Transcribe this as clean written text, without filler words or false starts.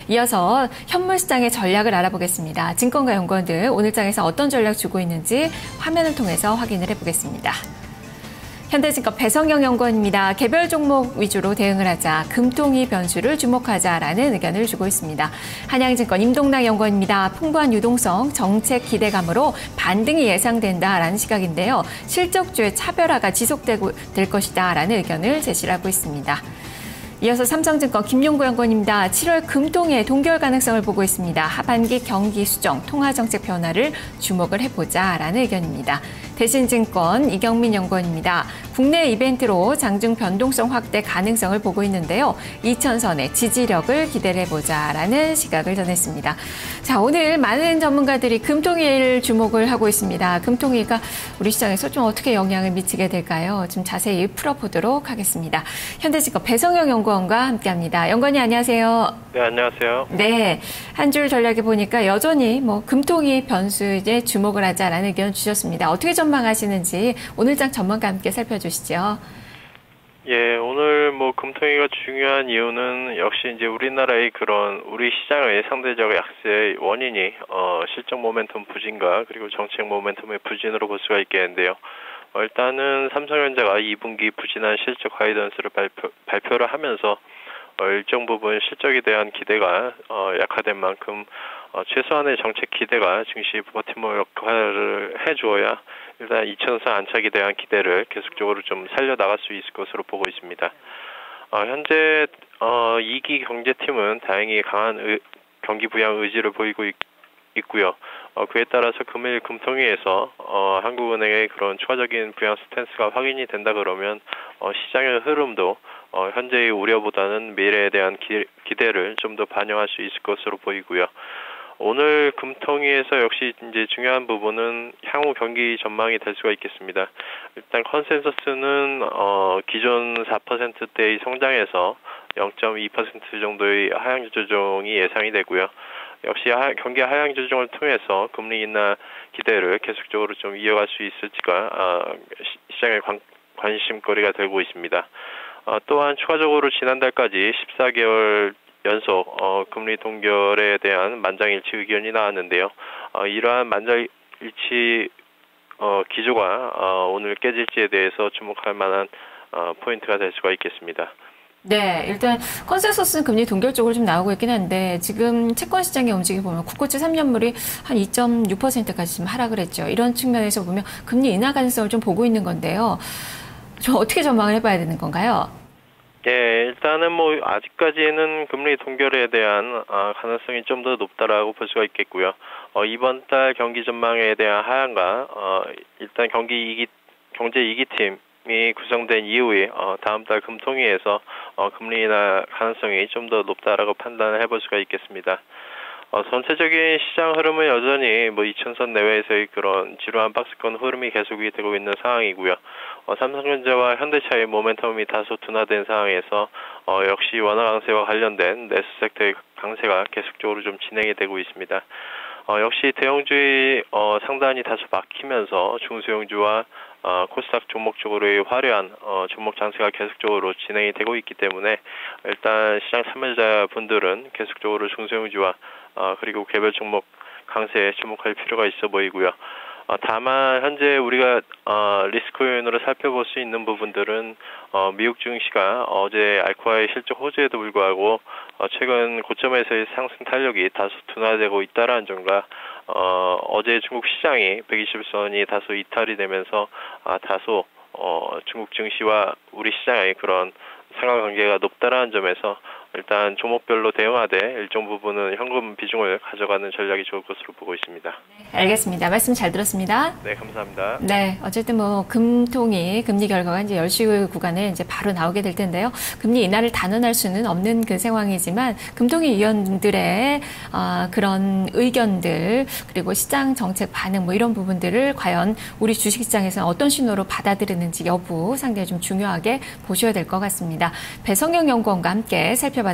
이어서 현물시장의 전략을 알아보겠습니다. 증권가 연구원들 오늘 장에서 어떤 전략 주고 있는지 화면을 통해서 확인을 해보겠습니다. 현대증권 배성영 연구원입니다. 개별 종목 위주로 대응을 하자, 금통위 변수를 주목하자라는 의견을 주고 있습니다. 한양증권 임동락 연구원입니다. 풍부한 유동성, 정책 기대감으로 반등이 예상된다라는 시각인데요. 실적주의 차별화가 지속될 것이다라는 의견을 제시를 하고 있습니다. 이어서 삼성증권 김용구 연구원입니다. 7월 금통위의 동결 가능성을 보고 있습니다. 하반기 경기 수정, 통화정책 변화를 주목을 해보자라는 의견입니다. 대신증권 이경민 연구원입니다. 국내 이벤트로 장중 변동성 확대 가능성을 보고 있는데요. 2000선의 지지력을 기대를 해보자라는 시각을 전했습니다. 자, 오늘 많은 전문가들이 금통위를 주목을 하고 있습니다. 금통위가 우리 시장에서 좀 어떻게 영향을 미치게 될까요? 좀 자세히 풀어보도록 하겠습니다. 현대증권 배성영 연구원과 함께합니다. 연구원님 안녕하세요. 네, 안녕하세요. 네, 한 줄 전략에 보니까 여전히 금통위 변수에 주목을 하자라는 의견 주셨습니다. 어떻게 전망하시는지 오늘 장 전문가와 함께 살펴주시죠. 예, 오늘 금통위가 중요한 이유는 역시 이제 우리나라의 우리 시장의 상대적 약세의 원인이 실적 모멘텀 부진과 그리고 정책 모멘텀의 부진으로 볼 수가 있겠는데요. 일단은 삼성전자가 2분기 부진한 실적 가이던스를 발표를 하면서 일정 부분 실적에 대한 기대가 약화된 만큼 최소한의 정책 기대가 증시 버팀목 역할을 해주어야 일단 2000선 안착에 대한 기대를 계속적으로 좀 살려나갈 수 있을 것으로 보고 있습니다. 현재 2기 경제팀은 다행히 강한 경기 부양 의지를 보이고 있고요. 그에 따라서 금일 금통위에서 한국은행의 그런 추가적인 부양 스탠스가 확인이 된다 그러면 시장의 흐름도 현재의 우려보다는 미래에 대한 기대를 좀 더 반영할 수 있을 것으로 보이고요. 오늘 금통위에서 역시 이제 중요한 부분은 향후 경기 전망이 될 수가 있겠습니다. 일단 컨센서스는 기존 4%대의 성장에서 0.2% 정도의 하향 조정이 예상이 되고요. 역시 경기 하향 조정을 통해서 금리 인하 기대를 계속적으로 좀 이어갈 수 있을지가 시장의 관심거리가 되고 있습니다. 또한 추가적으로 지난달까지 14개월 연속 금리 동결에 대한 만장일치 의견이 나왔는데요. 이러한 만장일치 기조가 오늘 깨질지에 대해서 주목할 만한 포인트가 될 수가 있겠습니다. 네, 일단 컨센서스는 금리 동결 쪽으로 좀 나오고 있긴 한데 지금 채권 시장의 움직임 보면 국고채 3년물이 한 2.6%까지 좀 하락을 했죠. 이런 측면에서 보면 금리 인하 가능성을 좀 보고 있는 건데요. 좀 어떻게 전망을 해봐야 되는 건가요? 네, 일단은 아직까지는 금리 동결에 대한 가능성이 좀 더 높다라고 볼 수가 있겠고요. 이번 달 경기 전망에 대한 하향과 일단 경제 2기팀이 구성된 이후에 다음 달 금통위에서 금리 인하 가능성이 좀 더 높다라고 판단을 해볼 수가 있겠습니다. 전체적인 시장 흐름은 여전히 2000선 내외에서의 그런 지루한 박스권 흐름이 계속이 되고 있는 상황이고요. 삼성전자와 현대차의 모멘텀이 다소 둔화된 상황에서 역시 원화 강세와 관련된 내수 섹터의 강세가 계속적으로 좀 진행이 되고 있습니다. 역시 대형주의 상단이 다소 막히면서 중소형주와 코스닥 종목 쪽으로의 화려한 종목 장세가 계속적으로 진행이 되고 있기 때문에 일단 시장 참여자분들은 계속적으로 중소형주와 그리고 개별 종목 강세에 주목할 필요가 있어 보이고요. 다만 현재 우리가 리스크 요인으로 살펴볼 수 있는 부분들은 미국 증시가 어제 알코아의 실적 호재에도 불구하고 최근 고점에서의 상승 탄력이 다소 둔화되고 있다라는 점과 어제 중국 시장이 120선이 다소 이탈이 되면서 다소 중국 증시와 우리 시장의 그런 상관관계가 높다라는 점에서 일단 종목별로 대응하되 일정 부분은 현금 비중을 가져가는 전략이 좋을 것으로 보고 있습니다. 네, 알겠습니다. 말씀 잘 들었습니다. 네, 감사합니다. 네, 어쨌든 금통위 금리 결과가 이제 10시 구간에 이제 바로 나오게 될 텐데요. 금리 인하를 단언할 수는 없는 그 상황이지만 금통위 위원들의 그런 의견들 그리고 시장 정책 반응 이런 부분들을 과연 우리 주식시장에서는 어떤 신호로 받아들이는지 여부 상당히 좀 중요하게 보셔야 될 것 같습니다. 배성영 연구원과 함께 살펴봤습니다.